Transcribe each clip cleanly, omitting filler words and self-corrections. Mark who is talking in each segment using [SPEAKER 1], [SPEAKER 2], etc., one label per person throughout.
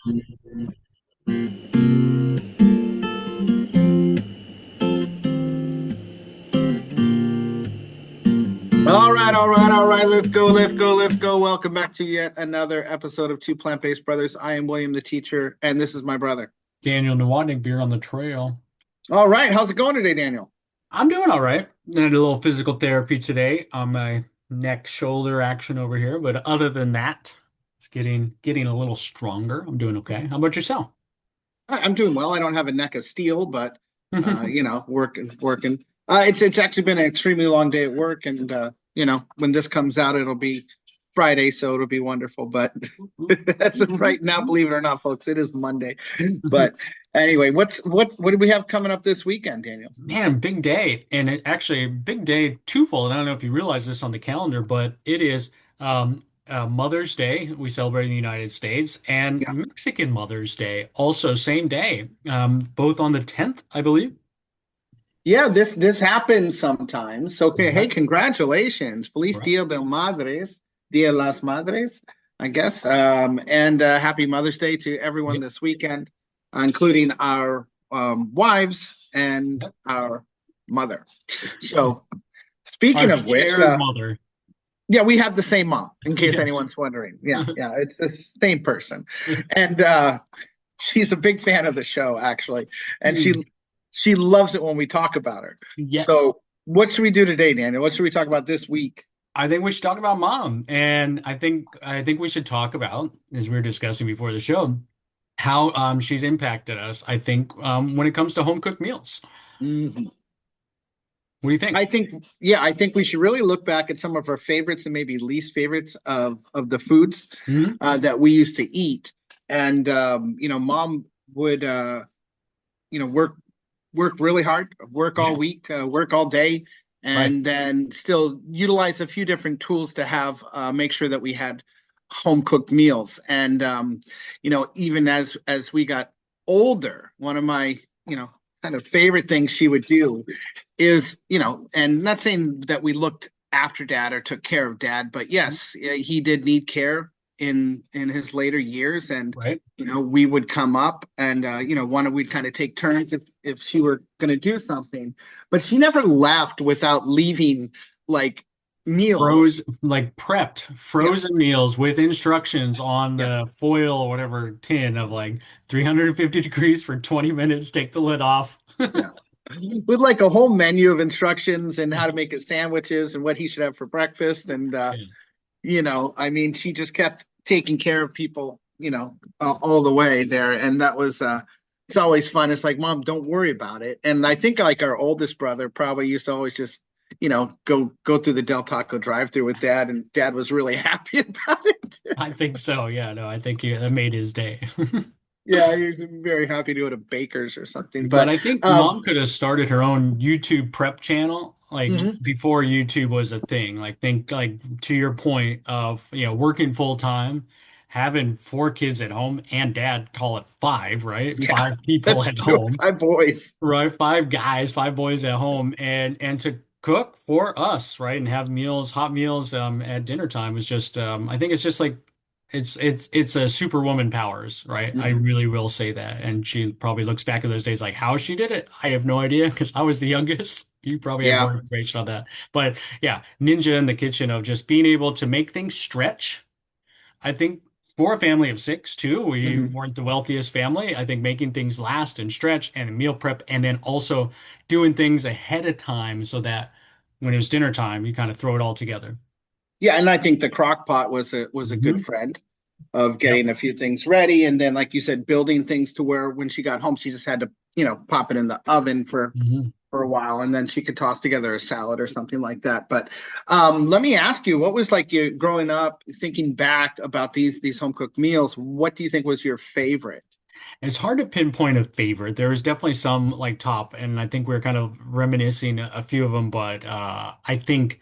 [SPEAKER 1] All right, all right, all right. Let's go, let's go, let's go. Welcome back to yet another episode of Two Plant-Based Brothers. I am William the teacher, and this is my brother.
[SPEAKER 2] Daniel Nowotnik, beer on the trail.
[SPEAKER 1] All right, how's it going today, Daniel?
[SPEAKER 2] I'm doing all right. I did a little physical therapy today on my neck shoulder action over here, but other than that, it's getting a little stronger. I'm doing okay. How about yourself?
[SPEAKER 1] I'm doing well. I don't have a neck of steel, but working. It's actually been an extremely long day at work, and when this comes out, it'll be Friday, so it'll be wonderful. But as of right now, believe it or not, folks, it is Monday. But anyway, what do we have coming up this weekend, Daniel?
[SPEAKER 2] Man, big day, and it actually big day twofold. I don't know if you realize this on the calendar, but it is Mother's Day. We celebrate in the United States, and
[SPEAKER 1] Yeah.
[SPEAKER 2] Mexican Mother's Day, also same day, both on the 10th, I believe.
[SPEAKER 1] Yeah, this happens sometimes. Okay, hey,
[SPEAKER 2] Right.
[SPEAKER 1] congratulations. Feliz
[SPEAKER 2] Right.
[SPEAKER 1] Dia del Madres, Dia de las Madres, I guess. And happy Mother's Day to everyone
[SPEAKER 2] Yep.
[SPEAKER 1] this weekend, including our wives and our mother. So, speaking
[SPEAKER 2] Our
[SPEAKER 1] of which,
[SPEAKER 2] shared mother.
[SPEAKER 1] yeah, we have the same mom, in case
[SPEAKER 2] Yes.
[SPEAKER 1] anyone's wondering. Yeah, yeah, it's the same person. And she's a big fan of the show, actually. And
[SPEAKER 2] Mm.
[SPEAKER 1] she loves it when we talk about her.
[SPEAKER 2] Yes.
[SPEAKER 1] So, what should we do today, Daniel? What should we talk about this week?
[SPEAKER 2] I think we should talk about mom. And I think we should talk about, as we were discussing before the show, how she's impacted us, I think, when it comes to home cooked meals.
[SPEAKER 1] Mhm.
[SPEAKER 2] What do you think?
[SPEAKER 1] I think we should really look back at some of our favorites and maybe least favorites of the foods
[SPEAKER 2] Hmm.
[SPEAKER 1] that we used to eat. And mom would work really hard, work all
[SPEAKER 2] Yeah.
[SPEAKER 1] week, work all day,
[SPEAKER 2] Right.
[SPEAKER 1] and then still utilize a few different tools to have make sure that we had home cooked meals. And even as we got older, one of my kind of favorite things she would do is and not saying that we looked after dad or took care of dad, but yes, he did need care in his later years, and
[SPEAKER 2] Right.
[SPEAKER 1] we would come up and we'd kind of take turns if she were going to do something, but she never left without leaving like meals.
[SPEAKER 2] Like prepped
[SPEAKER 1] Yeah,
[SPEAKER 2] frozen meals with instructions on
[SPEAKER 1] yeah,
[SPEAKER 2] the foil or whatever tin of like 350 degrees for 20 minutes, take the lid off.
[SPEAKER 1] yeah. With like a whole menu of instructions and how to make his sandwiches and what he should have for breakfast. And
[SPEAKER 2] Yeah.
[SPEAKER 1] I mean, she just kept taking care of people, all the way there. And that was, it's always fun. It's like, Mom, don't worry about it. And I think like our oldest brother probably used to always just, go through the Del Taco drive-through with dad, and dad was really happy about it.
[SPEAKER 2] I think so. Yeah, no, I think that made his day.
[SPEAKER 1] Yeah, he was very happy to go to Baker's or something.
[SPEAKER 2] But
[SPEAKER 1] But
[SPEAKER 2] I think mom could have started her own YouTube prep channel like
[SPEAKER 1] mhm,
[SPEAKER 2] before YouTube was a thing. Like think like to your point of, working full time, having four kids at home and dad call it five, right?
[SPEAKER 1] yeah,
[SPEAKER 2] Five people
[SPEAKER 1] that's
[SPEAKER 2] at
[SPEAKER 1] two of
[SPEAKER 2] home,
[SPEAKER 1] my boys.
[SPEAKER 2] right? Five guys, five boys at home and to cook for us, right? And have meals, hot meals at dinner time is just I think it's just like it's a superwoman powers, right? I
[SPEAKER 1] Mhm.
[SPEAKER 2] really will say that. And she probably looks back at those days like how she did it. I have no idea because I was the youngest. You probably have more
[SPEAKER 1] Yeah.
[SPEAKER 2] information on that. But yeah, ninja in the kitchen of just being able to make things stretch. I think for a family of six too, we
[SPEAKER 1] Mhm.
[SPEAKER 2] weren't the wealthiest family. I think making things last and stretch and meal prep and then also doing things ahead of time so that when it was dinner time, you kind of throw it all together.
[SPEAKER 1] Yeah, and I think the crock pot was a good
[SPEAKER 2] Hmm.
[SPEAKER 1] friend of
[SPEAKER 2] Yep.
[SPEAKER 1] getting a few things ready, and then like you said, building things to where when she got home, she just had to, pop it in the oven
[SPEAKER 2] Hmm.
[SPEAKER 1] for a while, and then she could toss together a salad or something like that. But let me ask you, what was like you growing up, thinking back about these home cooked meals? What do you think was your favorite?
[SPEAKER 2] It's hard to pinpoint a favorite. There was definitely some like top, and I think we're kind of reminiscing a few of them, but I think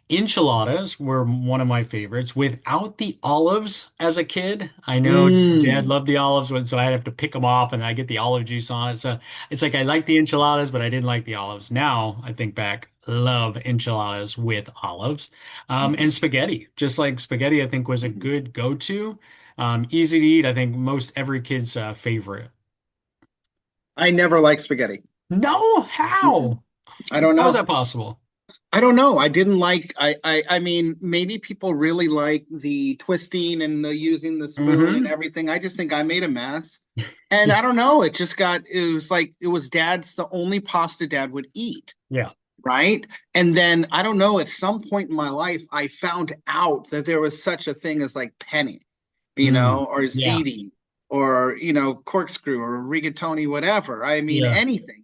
[SPEAKER 2] enchiladas were one of my favorites without the olives as a kid. I know Dad
[SPEAKER 1] Mm.
[SPEAKER 2] loved the olives, so I'd have to pick them off and I get the olive juice on it. So it's like I like the enchiladas, but I didn't like the olives. Now I think back, love enchiladas with olives. And spaghetti, just like spaghetti, I think was a
[SPEAKER 1] Mhm.
[SPEAKER 2] good go-to. Easy to eat. I think most every kid's favorite.
[SPEAKER 1] I never liked spaghetti.
[SPEAKER 2] No,
[SPEAKER 1] Mm-mm.
[SPEAKER 2] how?
[SPEAKER 1] I don't
[SPEAKER 2] How is
[SPEAKER 1] know.
[SPEAKER 2] that possible?
[SPEAKER 1] I don't know. I didn't like I mean maybe people really like the twisting and the using the spoon and
[SPEAKER 2] Hmm.
[SPEAKER 1] everything. I just think I made a mess. And
[SPEAKER 2] Yeah.
[SPEAKER 1] I don't know, it was like it was dad's the only pasta dad would eat,
[SPEAKER 2] Yeah.
[SPEAKER 1] right? And then I don't know, at some point in my life I found out that there was such a thing as like penny,
[SPEAKER 2] Mm.
[SPEAKER 1] or
[SPEAKER 2] Yeah.
[SPEAKER 1] ziti or corkscrew or rigatoni, whatever. I mean
[SPEAKER 2] Yeah.
[SPEAKER 1] anything.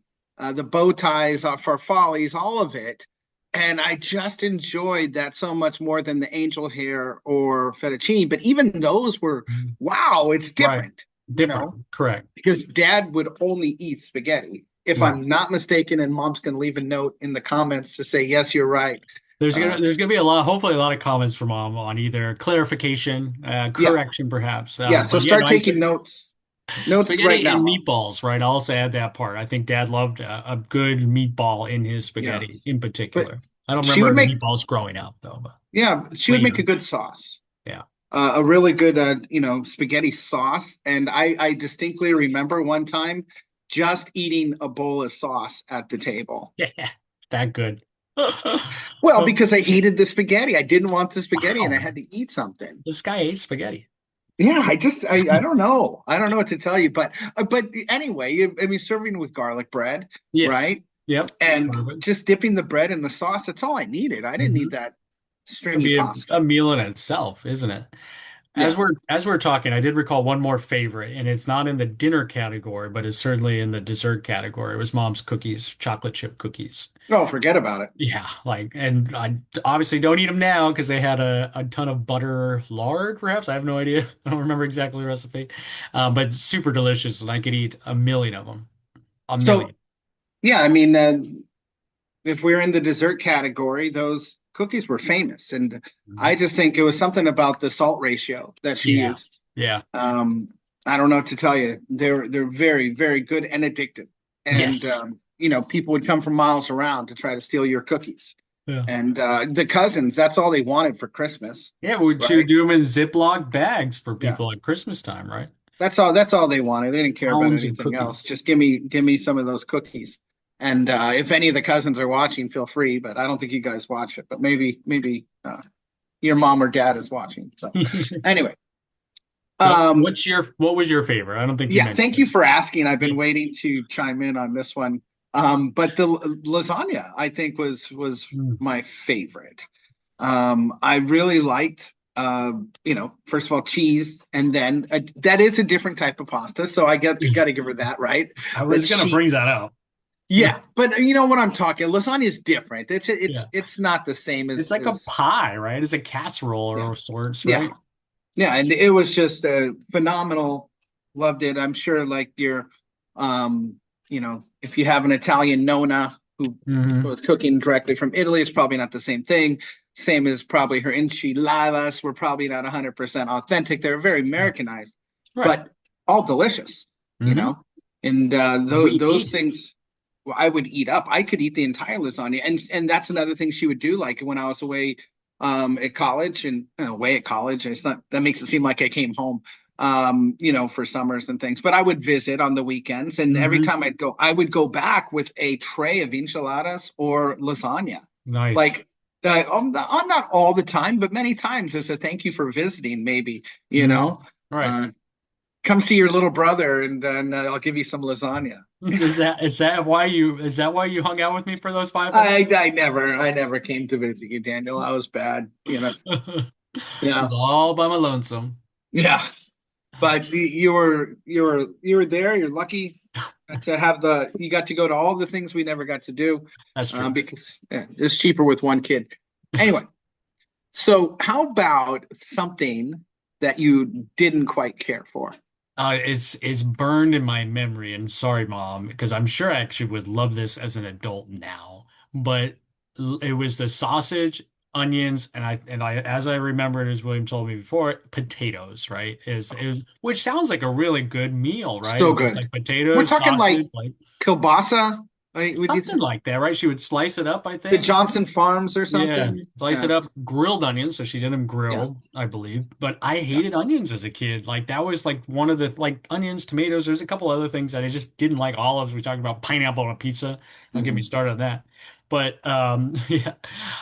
[SPEAKER 1] The bow ties for follies, all of it. And I just enjoyed that so much more than the angel hair or fettuccine. But even those were,
[SPEAKER 2] Mhm.
[SPEAKER 1] wow, it's
[SPEAKER 2] Right.
[SPEAKER 1] different,
[SPEAKER 2] Different. Correct.
[SPEAKER 1] because dad would only eat spaghetti. If
[SPEAKER 2] Right.
[SPEAKER 1] I'm not mistaken, and mom's going to leave a note in the comments to say, yes, you're right. Uh,
[SPEAKER 2] There's gonna be a lot, hopefully a lot of comments from mom on either clarification,
[SPEAKER 1] yeah,
[SPEAKER 2] correction perhaps.
[SPEAKER 1] yeah. So
[SPEAKER 2] But yeah, no,
[SPEAKER 1] start taking notes right
[SPEAKER 2] spaghetti
[SPEAKER 1] now,
[SPEAKER 2] and
[SPEAKER 1] mom.
[SPEAKER 2] meatballs, right? I'll also add that part. I think dad loved a good meatball in his
[SPEAKER 1] Yeah.
[SPEAKER 2] spaghetti in
[SPEAKER 1] But
[SPEAKER 2] particular. I don't
[SPEAKER 1] she
[SPEAKER 2] remember
[SPEAKER 1] would
[SPEAKER 2] the
[SPEAKER 1] make,
[SPEAKER 2] meatballs growing up though, but
[SPEAKER 1] yeah, she would make a
[SPEAKER 2] later.
[SPEAKER 1] good sauce.
[SPEAKER 2] Yeah.
[SPEAKER 1] A really good, spaghetti sauce. And I distinctly remember one time just eating a bowl of sauce at the table.
[SPEAKER 2] Yeah. That good.
[SPEAKER 1] Well,
[SPEAKER 2] Oh,
[SPEAKER 1] because I hated the spaghetti. I didn't want the spaghetti and I
[SPEAKER 2] wow.
[SPEAKER 1] had to eat something.
[SPEAKER 2] This guy ate spaghetti.
[SPEAKER 1] Yeah, I don't know. I don't know what to tell you, but anyway, I mean, serving with garlic bread,
[SPEAKER 2] Yes.
[SPEAKER 1] right?
[SPEAKER 2] Yep.
[SPEAKER 1] And
[SPEAKER 2] Perfect.
[SPEAKER 1] just dipping the bread in the sauce, that's all I needed. I didn't
[SPEAKER 2] Hmm.
[SPEAKER 1] need that
[SPEAKER 2] Could
[SPEAKER 1] stringy
[SPEAKER 2] be
[SPEAKER 1] pasta.
[SPEAKER 2] a meal in itself, isn't it?
[SPEAKER 1] Yeah.
[SPEAKER 2] As we're talking, I did recall one more favorite, and it's not in the dinner category, but it's certainly in the dessert category. It was mom's cookies, chocolate chip cookies.
[SPEAKER 1] Oh, forget about it.
[SPEAKER 2] Yeah, like, and I obviously don't eat them now because they had a ton of butter lard, perhaps. I have no idea. I don't remember exactly the recipe. But super delicious, and I could eat a million of them. A
[SPEAKER 1] So
[SPEAKER 2] million.
[SPEAKER 1] yeah, I mean, if we're in the dessert category, those cookies were famous, and
[SPEAKER 2] Mhm.
[SPEAKER 1] I just think it was something about the salt ratio that she
[SPEAKER 2] Yeah.
[SPEAKER 1] used.
[SPEAKER 2] Yeah.
[SPEAKER 1] Um, I don't know what to tell you. They're very, very good and addictive. And
[SPEAKER 2] Yes.
[SPEAKER 1] people would come from miles around to try to steal your cookies.
[SPEAKER 2] Yeah.
[SPEAKER 1] And the cousins, that's all they wanted for Christmas,
[SPEAKER 2] Yeah, would you
[SPEAKER 1] right?
[SPEAKER 2] do them in Ziploc bags for
[SPEAKER 1] Yeah.
[SPEAKER 2] people at Christmas time, right?
[SPEAKER 1] That's all they wanted. They didn't care about
[SPEAKER 2] Pounds of
[SPEAKER 1] anything
[SPEAKER 2] cookies.
[SPEAKER 1] else. Just give me some of those cookies. And if any of the cousins are watching, feel free. But I don't think you guys watch it. But maybe your mom or dad is watching. So anyway,
[SPEAKER 2] So,
[SPEAKER 1] um,
[SPEAKER 2] what was your favorite? I don't think you
[SPEAKER 1] yeah,
[SPEAKER 2] mentioned
[SPEAKER 1] thank you for asking. I've
[SPEAKER 2] it.
[SPEAKER 1] been waiting to chime in on this one. But the lasagna, I think, was
[SPEAKER 2] Mm.
[SPEAKER 1] my favorite. I really liked, first of all, cheese, and then that is a different type of pasta, so I got to give her that, right?
[SPEAKER 2] I
[SPEAKER 1] The
[SPEAKER 2] was gonna bring that
[SPEAKER 1] cheese,
[SPEAKER 2] up.
[SPEAKER 1] yeah, but you know what I'm talking. Lasagna is different. It's
[SPEAKER 2] Yeah.
[SPEAKER 1] it's it's not the same
[SPEAKER 2] It's
[SPEAKER 1] as
[SPEAKER 2] like a pie, right? It's a casserole
[SPEAKER 1] yeah,
[SPEAKER 2] or sorts,
[SPEAKER 1] yeah,
[SPEAKER 2] right?
[SPEAKER 1] yeah, and it was just phenomenal. Loved it. I'm sure, like if you have an Italian nonna who
[SPEAKER 2] Hmm.
[SPEAKER 1] was cooking directly from Italy, it's probably not the same thing. Same as probably her enchiladas were probably not 100% authentic. They're very Americanized,
[SPEAKER 2] Right.
[SPEAKER 1] but all delicious, you
[SPEAKER 2] Hmm.
[SPEAKER 1] know. And
[SPEAKER 2] We
[SPEAKER 1] those
[SPEAKER 2] ate it.
[SPEAKER 1] things I would eat up. I could eat the entire lasagna, and that's another thing she would do. Like when I was away at college and away at college, it's not that makes it seem like I came home, for summers and things. But I would visit on the weekends, and every
[SPEAKER 2] Hmm.
[SPEAKER 1] time I would go back with a tray of enchiladas or lasagna.
[SPEAKER 2] Nice.
[SPEAKER 1] Like not all the time, but many times as a thank you for visiting, maybe, you
[SPEAKER 2] Hmm.
[SPEAKER 1] know.
[SPEAKER 2] Right.
[SPEAKER 1] Uh, Come see your little brother, and then I'll give you some lasagna.
[SPEAKER 2] Is that why you hung out with me for those 5 months?
[SPEAKER 1] I never came to visit you, Daniel. I was bad,
[SPEAKER 2] Was
[SPEAKER 1] yeah,
[SPEAKER 2] all by my lonesome.
[SPEAKER 1] yeah. But you were there. You're lucky to have you got to go to all the things we never got to do,
[SPEAKER 2] That's true.
[SPEAKER 1] because it's cheaper with one kid. Anyway, so how about something that you didn't quite care for?
[SPEAKER 2] It's burned in my memory, and sorry, Mom, because I'm sure I actually would love this as an adult now. But it was the sausage, onions, and I as I remembered, as William told me before, potatoes, right? Which sounds like a really good meal, right?
[SPEAKER 1] So
[SPEAKER 2] It was
[SPEAKER 1] good.
[SPEAKER 2] like
[SPEAKER 1] We're
[SPEAKER 2] potatoes,
[SPEAKER 1] talking like
[SPEAKER 2] sausage, like
[SPEAKER 1] kielbasa, Would you
[SPEAKER 2] Something
[SPEAKER 1] say
[SPEAKER 2] like that, right? She would slice it up, I
[SPEAKER 1] the
[SPEAKER 2] think.
[SPEAKER 1] Johnson Farms or
[SPEAKER 2] Yeah,
[SPEAKER 1] something?
[SPEAKER 2] slice
[SPEAKER 1] Yeah,
[SPEAKER 2] it up, grilled onions. So she did them
[SPEAKER 1] yeah,
[SPEAKER 2] grilled, I believe. But I
[SPEAKER 1] yeah.
[SPEAKER 2] hated onions as a kid. Like that was like one of the like onions, tomatoes. There's a couple other things that I just didn't like. Olives. We talked about pineapple on a pizza. Don't get me
[SPEAKER 1] Mhm.
[SPEAKER 2] started on that. But yeah,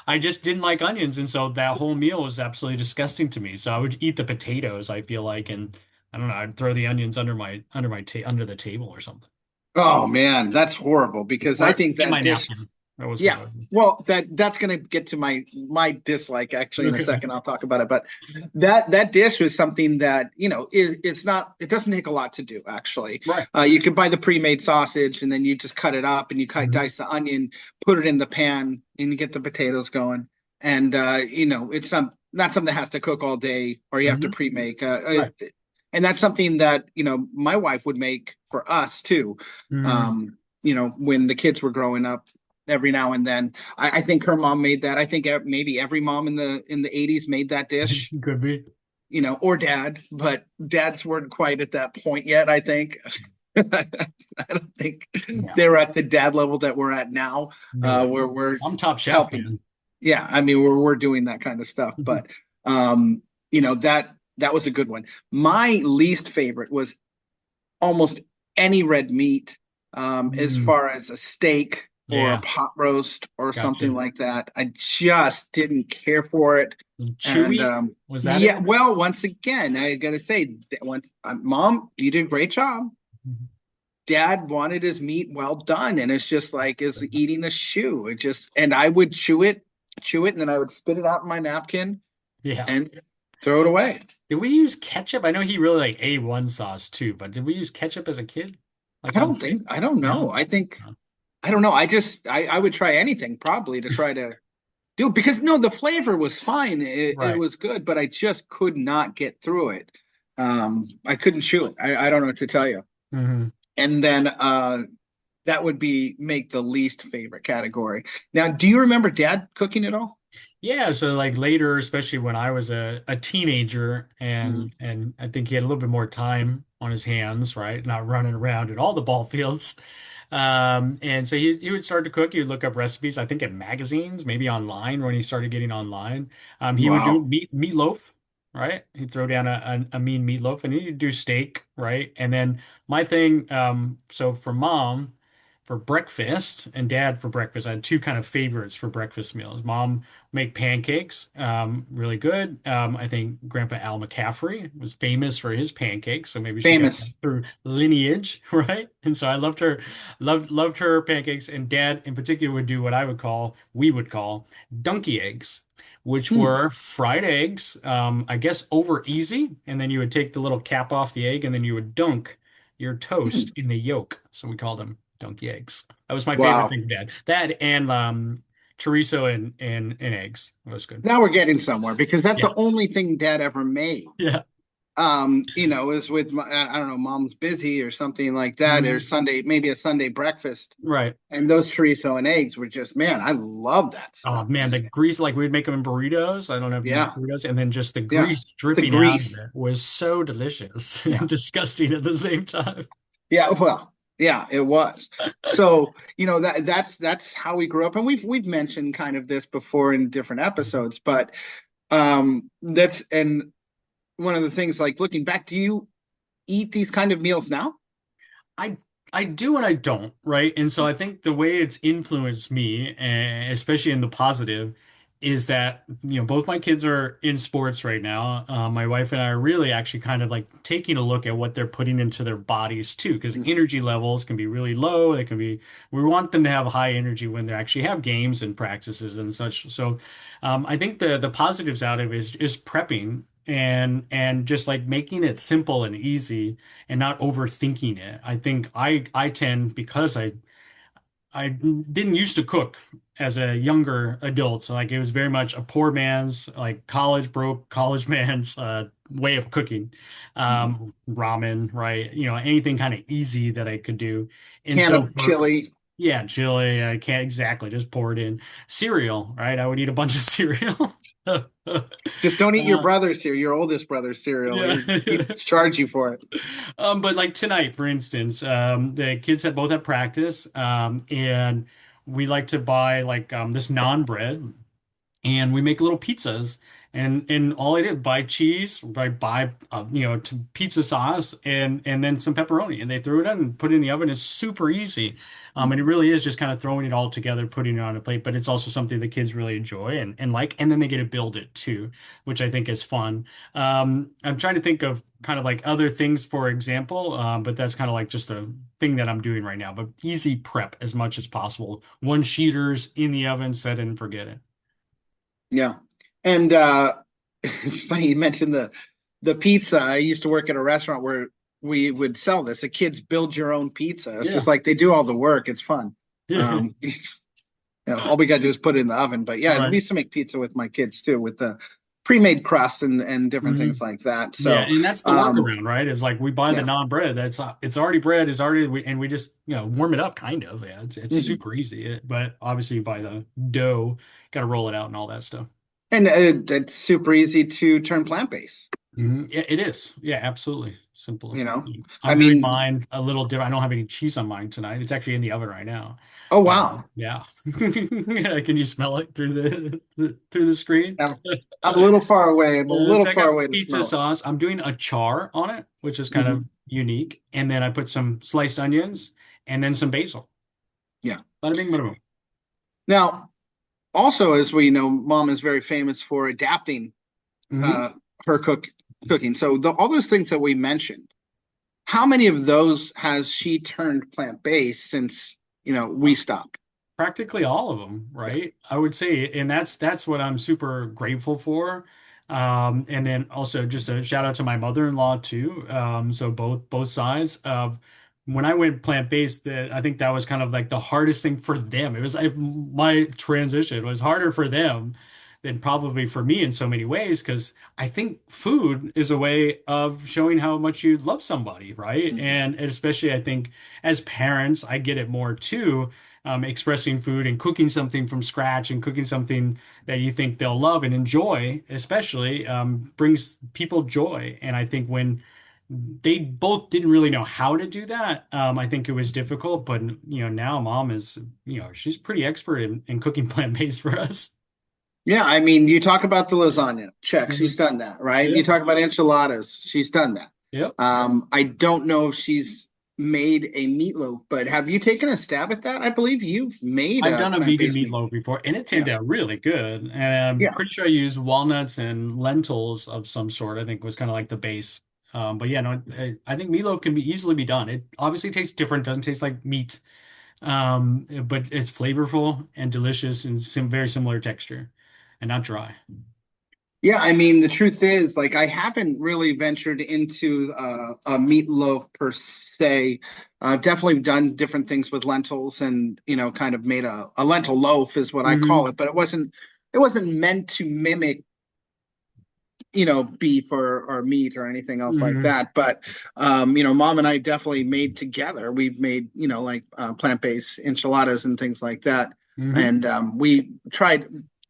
[SPEAKER 2] I just didn't like onions, and so that whole meal was absolutely disgusting to me. So I would eat the potatoes, I feel like, and I don't know, I'd throw the onions under the table or something.
[SPEAKER 1] Oh man, that's horrible because I
[SPEAKER 2] Or
[SPEAKER 1] think
[SPEAKER 2] in my
[SPEAKER 1] that dish.
[SPEAKER 2] napkin. That was one
[SPEAKER 1] Yeah,
[SPEAKER 2] of them.
[SPEAKER 1] well, that's going to get to my dislike actually in a
[SPEAKER 2] Okay.
[SPEAKER 1] second. I'll talk about it, but that dish was something that it's not. It doesn't take a lot to do actually.
[SPEAKER 2] Right.
[SPEAKER 1] You could buy the pre-made sausage and then you just cut it up and you cut
[SPEAKER 2] Mhm.
[SPEAKER 1] dice the onion, put it in the pan, and you get the potatoes going. And it's not something that has to cook all day or you have to
[SPEAKER 2] Mhm.
[SPEAKER 1] pre-make.
[SPEAKER 2] Right.
[SPEAKER 1] And that's something that my wife would make for us too.
[SPEAKER 2] Mhm.
[SPEAKER 1] Um, when the kids were growing up every now and then. I think her mom made that. I think maybe every mom in the 80s made that dish,
[SPEAKER 2] Could be.
[SPEAKER 1] or dad, but dads weren't quite at that point yet, I think. I don't think
[SPEAKER 2] Yeah.
[SPEAKER 1] they're at the dad level that we're at now,
[SPEAKER 2] Nope.
[SPEAKER 1] where we're
[SPEAKER 2] I'm Top Chef,
[SPEAKER 1] helping.
[SPEAKER 2] man.
[SPEAKER 1] Yeah, I mean we're doing that kind of stuff, but that was a good one. My least favorite was almost any red meat, as
[SPEAKER 2] Mm.
[SPEAKER 1] far as a steak or a
[SPEAKER 2] Yeah.
[SPEAKER 1] pot roast or something
[SPEAKER 2] Gotcha.
[SPEAKER 1] like that. I just didn't care for it. And
[SPEAKER 2] Chewy? Was that
[SPEAKER 1] yeah,
[SPEAKER 2] it?
[SPEAKER 1] well, once again, I gotta say, once Mom, you did a great job.
[SPEAKER 2] Mhm.
[SPEAKER 1] Dad wanted his meat well done, and it's just like is eating a shoe. It just and I would chew it, and then I would spit it out in my napkin
[SPEAKER 2] Yeah.
[SPEAKER 1] and throw it away.
[SPEAKER 2] Did we use ketchup? I know he really like A1 sauce too, but did we use ketchup as a kid? Like on steak?
[SPEAKER 1] I don't know.
[SPEAKER 2] No. No.
[SPEAKER 1] I don't know. I would try anything probably to try to do it because no, the flavor was fine. It
[SPEAKER 2] Right.
[SPEAKER 1] was good, but I just could not get through it. I couldn't chew it. I don't know what to tell you.
[SPEAKER 2] Hmm.
[SPEAKER 1] And then that would be make the least favorite category. Now, do you remember Dad cooking at all?
[SPEAKER 2] Yeah, so like later, especially when I was a teenager
[SPEAKER 1] Mm.
[SPEAKER 2] and I think he had a little bit more time on his hands, right? Not running around at all the ball fields. And so he would start to cook. He would look up recipes, I think in magazines, maybe online when he started getting online. He would do
[SPEAKER 1] Wow.
[SPEAKER 2] meatloaf, right? He'd throw down a mean meatloaf and he'd do steak, right? And then my thing, so for mom, for breakfast and dad for breakfast, I had two kind of favorites for breakfast meals. Mom make pancakes, really good. I think Grandpa Al McCaffrey was famous for his pancakes, so maybe she got that
[SPEAKER 1] Famous.
[SPEAKER 2] through lineage, right? And so I loved her pancakes. And Dad, in particular, would do what we would call donkey eggs, which
[SPEAKER 1] Hmm.
[SPEAKER 2] were fried eggs, I guess over easy, and then you would take the little cap off the egg, and then you would dunk your toast
[SPEAKER 1] Hmm.
[SPEAKER 2] in the yolk. So we called them donkey eggs. That was my favorite
[SPEAKER 1] Wow.
[SPEAKER 2] thing, Dad. That and chorizo and eggs. That was good.
[SPEAKER 1] Now we're getting somewhere because that's
[SPEAKER 2] Yeah.
[SPEAKER 1] the only thing Dad ever made.
[SPEAKER 2] Yeah.
[SPEAKER 1] Is with I don't know, Mom's busy or something like that, or
[SPEAKER 2] Mhm.
[SPEAKER 1] Sunday, maybe a Sunday breakfast.
[SPEAKER 2] Right.
[SPEAKER 1] And those chorizo and eggs were just, man, I love that
[SPEAKER 2] Oh
[SPEAKER 1] stuff,
[SPEAKER 2] man,
[SPEAKER 1] man.
[SPEAKER 2] the grease, like we'd make them in burritos. I don't know if you make
[SPEAKER 1] Yeah,
[SPEAKER 2] burritos, and then just the
[SPEAKER 1] yeah.
[SPEAKER 2] grease
[SPEAKER 1] The
[SPEAKER 2] dripping out of
[SPEAKER 1] grease.
[SPEAKER 2] it was so delicious and
[SPEAKER 1] Yeah,
[SPEAKER 2] disgusting at the same time.
[SPEAKER 1] yeah. Well, yeah, it was. So, that's how we grew up, and we've mentioned kind of this before in different episodes, but that's and one of the things like looking back, do you eat these kind of meals now?
[SPEAKER 2] I I do and I don't, right? And so I think the way it's influenced me, especially in the positive, is that both my kids are in sports right now. My wife and I are really actually kind of like taking a look at what they're putting into their bodies too, because
[SPEAKER 1] Mm.
[SPEAKER 2] energy levels can be really low. They can be We want them to have high energy when they actually have games and practices and such. So I think the positives out of it is just prepping. And just like making it simple and easy and not overthinking it. I think I tend because I didn't used to cook as a younger adult, so like it was very much a poor man's like college broke college man's way of cooking,
[SPEAKER 1] Mhm.
[SPEAKER 2] ramen, right? Anything kind of easy that I could do, and
[SPEAKER 1] Can
[SPEAKER 2] so
[SPEAKER 1] of
[SPEAKER 2] for
[SPEAKER 1] chili.
[SPEAKER 2] yeah, chili, I can't exactly just pour it in cereal, right? I would eat a bunch of cereal.
[SPEAKER 1] Just don't eat your
[SPEAKER 2] Uh,
[SPEAKER 1] brother's cereal, your oldest brother's cereal.
[SPEAKER 2] yeah.
[SPEAKER 1] He'd charge you for it.
[SPEAKER 2] But like tonight, for instance, the kids have both have practice, and we like to buy like this naan bread, and we make little pizzas. And all I did, buy cheese, buy pizza sauce, and then some pepperoni, and they threw it in and put it in the oven. It's super easy, and it really is just kind of throwing it all together, putting it on a plate. But it's also something the kids really enjoy and like, and then they get to build it too, which I think is fun. I'm trying to think of kind of like other things, for example, but that's kind of like just a thing that I'm doing right now. But easy prep as much as possible. One sheeters in the oven, set it and forget it.
[SPEAKER 1] Yeah. And it's funny you mentioned the pizza. I used to work at a restaurant where we would sell this. The kids build your own pizza. It's just
[SPEAKER 2] Yeah.
[SPEAKER 1] like they do all the work. It's fun. You know, all we gotta do is put it in the oven. But yeah, we
[SPEAKER 2] Right.
[SPEAKER 1] used to make pizza with my kids too, with the pre-made crust and different
[SPEAKER 2] Hmm.
[SPEAKER 1] things like that.
[SPEAKER 2] Yeah,
[SPEAKER 1] So
[SPEAKER 2] and that's the
[SPEAKER 1] um
[SPEAKER 2] workaround, right? It's like we buy the
[SPEAKER 1] yeah.
[SPEAKER 2] non-bread. That's it's already bread. It's already and we just warm it up, kind of. Yeah, it's
[SPEAKER 1] Mhm.
[SPEAKER 2] super easy. But obviously, you buy the dough, got to roll it out and all that stuff.
[SPEAKER 1] And it's super easy to turn plant-based,
[SPEAKER 2] Yeah, it is. Yeah, absolutely simple.
[SPEAKER 1] you know. I
[SPEAKER 2] I'm doing
[SPEAKER 1] mean,
[SPEAKER 2] mine a little different. I don't have any cheese on mine tonight. It's actually in the oven right now.
[SPEAKER 1] oh wow.
[SPEAKER 2] Yeah. Can you smell it through through the screen?
[SPEAKER 1] I'm, I'm a little far away. I'm a
[SPEAKER 2] So
[SPEAKER 1] little
[SPEAKER 2] I
[SPEAKER 1] far
[SPEAKER 2] got
[SPEAKER 1] away to
[SPEAKER 2] pizza
[SPEAKER 1] smell it.
[SPEAKER 2] sauce. I'm doing a char on it, which is kind of
[SPEAKER 1] Mhm.
[SPEAKER 2] unique. And then I put some sliced onions and then some basil.
[SPEAKER 1] Yeah.
[SPEAKER 2] Bada bing, bada boom.
[SPEAKER 1] Now, also, as we know, mom is very famous for adapting
[SPEAKER 2] Hmm.
[SPEAKER 1] uh, her cooking. So all those things that we mentioned, how many of those has she turned plant-based since, we stopped?
[SPEAKER 2] Practically all of them,
[SPEAKER 1] Yeah.
[SPEAKER 2] right? I would say, and that's what I'm super grateful for. And then also just a shout out to my mother-in-law too. So both sides of when I went plant-based, I think that was kind of like the hardest thing for them. It was my transition was harder for them than probably for me in so many ways because I think food is a way of showing how much you love somebody, right?
[SPEAKER 1] Mhm.
[SPEAKER 2] And especially I think as parents, I get it more too, expressing food and cooking something from scratch and cooking something that you think they'll love and enjoy, especially, brings people joy. And I think when they both didn't really know how to do that, I think it was difficult. But now mom is, she's pretty expert in cooking plant-based for us.
[SPEAKER 1] Yeah, I mean, you talk about the lasagna, check, she's
[SPEAKER 2] Mhm.
[SPEAKER 1] done that, right? You
[SPEAKER 2] Yep.
[SPEAKER 1] talk about enchiladas, she's done that.
[SPEAKER 2] Yep.
[SPEAKER 1] I don't know if she's made a meatloaf, but have you taken a stab at that? I believe you've made
[SPEAKER 2] I've
[SPEAKER 1] a
[SPEAKER 2] done a vegan
[SPEAKER 1] plant-based meat.
[SPEAKER 2] meatloaf before, and it turned
[SPEAKER 1] Yeah,
[SPEAKER 2] out really good. And I'm
[SPEAKER 1] yeah.
[SPEAKER 2] pretty sure I used walnuts and lentils of some sort. I think was kind of like the base. But yeah, no, I think meatloaf can be easily be done. It obviously tastes different, doesn't taste like meat, but it's flavorful and delicious and very similar texture, and not dry.
[SPEAKER 1] Yeah, I mean, the truth is, like, I haven't really ventured into a meatloaf per se. I've definitely done different things with lentils and, kind of made a lentil loaf is what I call
[SPEAKER 2] Hmm.
[SPEAKER 1] it, but it wasn't meant to mimic, beef or meat or anything else like
[SPEAKER 2] Hmm.
[SPEAKER 1] that. But, mom and I definitely made together. We've made, like plant-based enchiladas and things like that.
[SPEAKER 2] Hmm.
[SPEAKER 1] And we tried,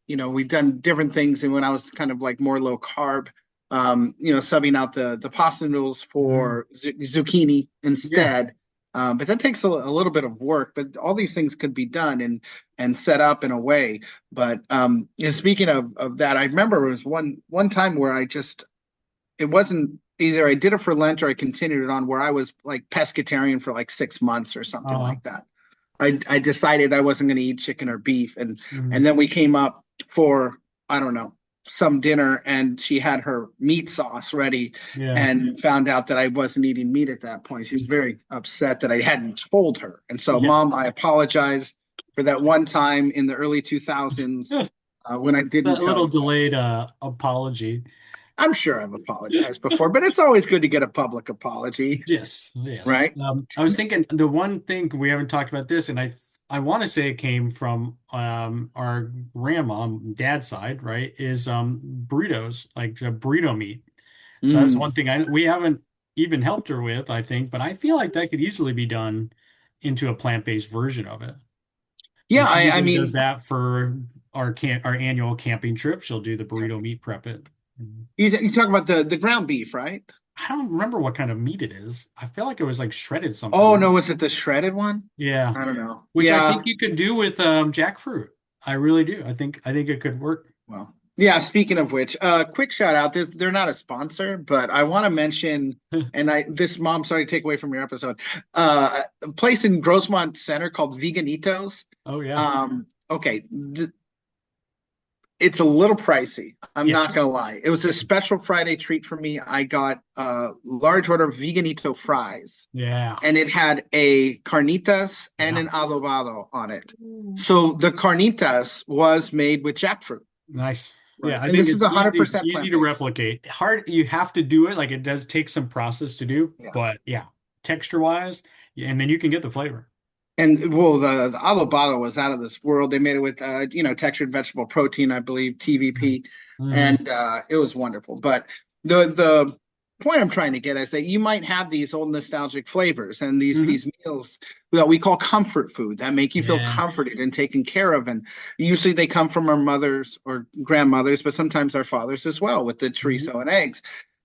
[SPEAKER 1] we've done different things. And when I was kind of like more low carb, subbing out the pasta noodles
[SPEAKER 2] Hmm.
[SPEAKER 1] for zucchini
[SPEAKER 2] Yeah.
[SPEAKER 1] instead. But that takes a little bit of work. But all these things could be done and set up in a way. But speaking of that, I remember it was one time where it wasn't either I did it for Lent or I continued it on where I was like pescatarian for like 6 months or something
[SPEAKER 2] Uh-huh.
[SPEAKER 1] like that. I decided I wasn't going to eat chicken or beef, and
[SPEAKER 2] Hmm.
[SPEAKER 1] then we came up for, I don't know, some dinner, and she had her meat sauce ready,
[SPEAKER 2] Yeah.
[SPEAKER 1] and found out that I wasn't eating meat at that point. She was very upset that I hadn't told her, and so,
[SPEAKER 2] Yeah.
[SPEAKER 1] mom, I apologize for that one time in the early 2000s when I didn't
[SPEAKER 2] That
[SPEAKER 1] tell
[SPEAKER 2] little
[SPEAKER 1] you.
[SPEAKER 2] delayed apology.
[SPEAKER 1] I'm sure I've apologized before, but it's always good to get a public apology,
[SPEAKER 2] Yes, yes.
[SPEAKER 1] right?
[SPEAKER 2] I was thinking the one thing we haven't talked about this, and I want to say it came from our grandma, on dad's side, right? Is burritos, like burrito meat. So that's
[SPEAKER 1] Mm.
[SPEAKER 2] one thing we haven't even helped her with, I think, but I feel like that could easily be done into a plant-based version of it.
[SPEAKER 1] Yeah,
[SPEAKER 2] And she
[SPEAKER 1] I
[SPEAKER 2] usually does
[SPEAKER 1] mean,
[SPEAKER 2] that for our annual camping trip. She'll do the burrito meat prep it. Mhm.
[SPEAKER 1] you talk about the ground beef, right?
[SPEAKER 2] I don't remember what kind of meat it is. I feel like it was like shredded
[SPEAKER 1] Oh
[SPEAKER 2] something.
[SPEAKER 1] no, was it the shredded one?
[SPEAKER 2] Yeah.
[SPEAKER 1] I don't know.
[SPEAKER 2] Which I think
[SPEAKER 1] Yeah,
[SPEAKER 2] you could do with jackfruit. I really do. I think it could work.
[SPEAKER 1] well, yeah. Speaking of which, quick shout out. They're not a sponsor, but I want to mention, and I this mom, sorry to take away from your episode. A place in Grossmont Center called Veganitos.
[SPEAKER 2] Oh yeah.
[SPEAKER 1] Okay, it's a little pricey. I'm not
[SPEAKER 2] Yes.
[SPEAKER 1] gonna lie. It was a special Friday treat for me. I got a large order of Veganito fries,
[SPEAKER 2] Yeah.
[SPEAKER 1] and it had a carnitas and
[SPEAKER 2] Yeah.
[SPEAKER 1] an adobado on it. So the carnitas was made with jackfruit,
[SPEAKER 2] Nice. Yeah,
[SPEAKER 1] right?
[SPEAKER 2] I
[SPEAKER 1] And
[SPEAKER 2] think
[SPEAKER 1] this is
[SPEAKER 2] it's
[SPEAKER 1] 100%
[SPEAKER 2] easy to
[SPEAKER 1] plant-based.
[SPEAKER 2] replicate. Hard, you have to do it. Like it does take some process to do,
[SPEAKER 1] Yeah.
[SPEAKER 2] but yeah, texture wise, yeah, and then you can get the flavor.
[SPEAKER 1] And well, the adobado was out of this world. They made it with, textured vegetable protein, I believe, TVP,
[SPEAKER 2] Mm-hmm.
[SPEAKER 1] and it was wonderful. But the point I'm trying to get is that you might have these old nostalgic flavors and
[SPEAKER 2] Hmm.
[SPEAKER 1] these meals that we call comfort food that make you feel
[SPEAKER 2] Yeah.
[SPEAKER 1] comforted and taken care of. And usually they come from our mothers or grandmothers, but sometimes our fathers as well with the
[SPEAKER 2] Hmm.
[SPEAKER 1] chorizo and eggs.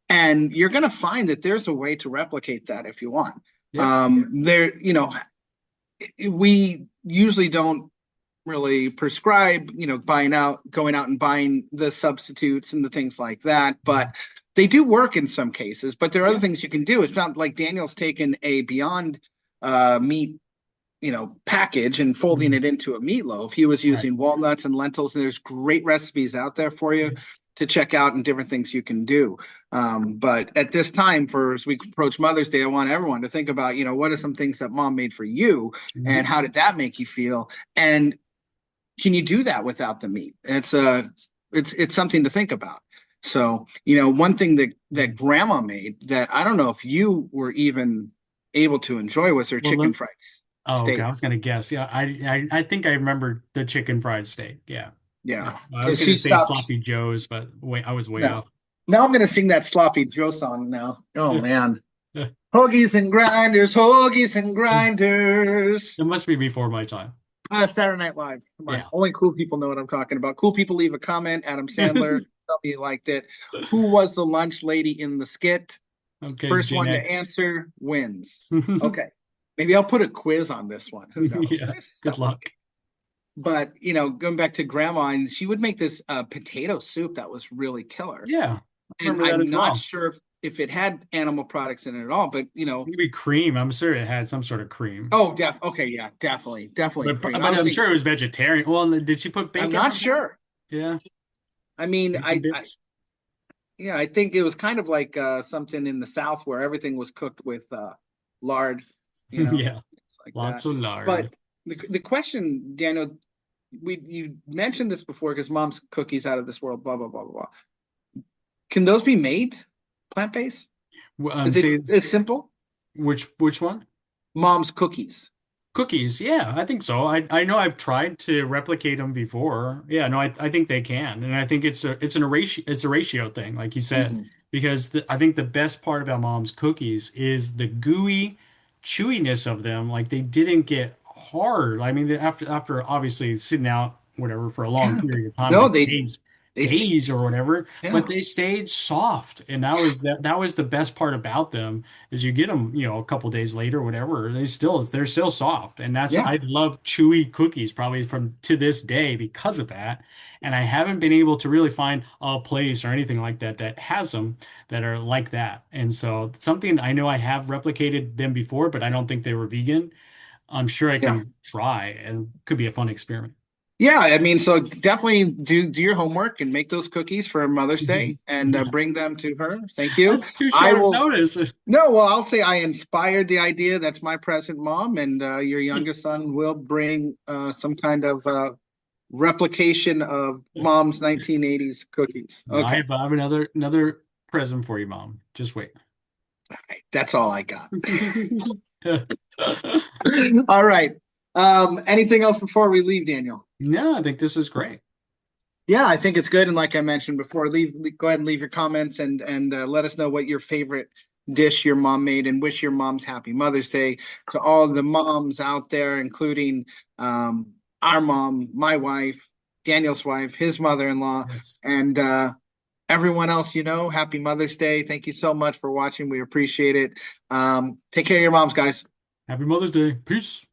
[SPEAKER 1] And you're going to find that there's a way to replicate that if you want.
[SPEAKER 2] Yeah.
[SPEAKER 1] We usually don't really prescribe, going out and buying the substitutes and the things like that, but they do work in some cases. But there are other
[SPEAKER 2] Yeah.
[SPEAKER 1] things you can do. It's not like Daniel's taken a Beyond Meat, package and folding
[SPEAKER 2] Mhm.
[SPEAKER 1] it into a meatloaf. He was
[SPEAKER 2] Right.
[SPEAKER 1] using walnuts and lentils, and there's great recipes out there for you
[SPEAKER 2] Yeah.
[SPEAKER 1] to check out and different things you can do. But at this time, for as we approach Mother's Day, I want everyone to think about, what are some things that mom made for you,
[SPEAKER 2] Mhm.
[SPEAKER 1] and how did that make you feel? And can you do that without the meat? It's something to think about. So, one thing that grandma made that I don't know if you were even able to enjoy was her
[SPEAKER 2] Well,
[SPEAKER 1] chicken fried
[SPEAKER 2] oh, okay. I
[SPEAKER 1] steak.
[SPEAKER 2] was gonna guess. Yeah, I think I remember the chicken fried steak. Yeah. Yeah.
[SPEAKER 1] Yeah,
[SPEAKER 2] I was
[SPEAKER 1] because
[SPEAKER 2] gonna
[SPEAKER 1] she
[SPEAKER 2] say
[SPEAKER 1] stopped.
[SPEAKER 2] sloppy joes, but wait, I was way
[SPEAKER 1] No,
[SPEAKER 2] off.
[SPEAKER 1] now I'm gonna sing that sloppy Joe song now. Oh man, hoagies and grinders, hoagies and grinders.
[SPEAKER 2] It must be before my time.
[SPEAKER 1] Saturday Night Live. Come on,
[SPEAKER 2] Yeah.
[SPEAKER 1] only cool people know what I'm talking about. Cool people leave a comment. Adam Sandler, tell me you liked it. Who was the lunch lady in the skit?
[SPEAKER 2] Okay,
[SPEAKER 1] First
[SPEAKER 2] Gen
[SPEAKER 1] one to
[SPEAKER 2] X.
[SPEAKER 1] answer wins. Okay, maybe I'll put a quiz on this one. Who knows?
[SPEAKER 2] Yeah.
[SPEAKER 1] This
[SPEAKER 2] Good
[SPEAKER 1] stuff we
[SPEAKER 2] luck.
[SPEAKER 1] but going back to grandma, and she would make this potato soup that was really killer.
[SPEAKER 2] Yeah. I
[SPEAKER 1] And
[SPEAKER 2] remember that
[SPEAKER 1] I'm
[SPEAKER 2] as
[SPEAKER 1] not
[SPEAKER 2] well.
[SPEAKER 1] sure if it had animal products in it at all, but
[SPEAKER 2] Maybe cream. I'm sure it had some sort of cream.
[SPEAKER 1] oh, okay, yeah, definitely cream. I
[SPEAKER 2] But
[SPEAKER 1] was
[SPEAKER 2] I'm
[SPEAKER 1] thinking,
[SPEAKER 2] sure it was vegetarian. Well, did she put
[SPEAKER 1] I'm
[SPEAKER 2] bacon
[SPEAKER 1] not
[SPEAKER 2] on top?
[SPEAKER 1] sure.
[SPEAKER 2] Yeah.
[SPEAKER 1] I mean,
[SPEAKER 2] Bacon bits.
[SPEAKER 1] yeah, I think it was kind of like something in the South where everything was cooked with lard,
[SPEAKER 2] Yeah.
[SPEAKER 1] things like
[SPEAKER 2] Lots
[SPEAKER 1] that.
[SPEAKER 2] of
[SPEAKER 1] But
[SPEAKER 2] lard.
[SPEAKER 1] the question, Daniel, you mentioned this before because mom's cookies out of this world, blah blah blah blah blah. Can those be made plant-based? Is it
[SPEAKER 2] Say
[SPEAKER 1] as simple?
[SPEAKER 2] which one?
[SPEAKER 1] Mom's cookies.
[SPEAKER 2] Cookies, yeah, I think so. I know I've tried to replicate them before. Yeah, no, I think they can, and I think it's a ratio thing, like you said,
[SPEAKER 1] Mhm.
[SPEAKER 2] because I think the best part about Mom's cookies is the gooey chewiness of them. Like they didn't get hard. I mean, after obviously sitting out whatever for a long
[SPEAKER 1] Yeah.
[SPEAKER 2] period of time,
[SPEAKER 1] No,
[SPEAKER 2] like
[SPEAKER 1] they
[SPEAKER 2] days or whatever,
[SPEAKER 1] yeah.
[SPEAKER 2] but they stayed soft, and that was the best part about them is you get them, a couple days later or whatever, they're still soft. And
[SPEAKER 1] Yeah.
[SPEAKER 2] I love chewy cookies probably from to this day because of that. And I haven't been able to really find a place or anything like that that has them that are like that. And so something I know I have replicated them before, but I don't think they were vegan. I'm sure I
[SPEAKER 1] Yeah.
[SPEAKER 2] can try and could be a fun experiment.
[SPEAKER 1] Yeah, I mean, so definitely do your homework and make those cookies for Mother's Day and
[SPEAKER 2] Yeah.
[SPEAKER 1] bring them to her. Thank you.
[SPEAKER 2] That's too
[SPEAKER 1] I
[SPEAKER 2] short of
[SPEAKER 1] will.
[SPEAKER 2] notice.
[SPEAKER 1] No, well, I'll say I inspired the idea. That's my present mom, and your youngest son will bring some kind of replication of mom's 1980s cookies. Okay,
[SPEAKER 2] I have another present for you, Mom. Just wait.
[SPEAKER 1] that's all I got. All right. Anything else before we leave, Daniel?
[SPEAKER 2] No, I think this is great.
[SPEAKER 1] Yeah, I think it's good. And like I mentioned before, go ahead and leave your comments and let us know what your favorite dish your mom made, and wish your moms happy Mother's Day to all the moms out there, including our mom, my wife, Daniel's wife, his mother-in-law,
[SPEAKER 2] Yes.
[SPEAKER 1] and everyone else, happy Mother's Day. Thank you so much for watching. We appreciate it. Take care of your moms, guys.
[SPEAKER 2] Happy Mother's Day. Peace.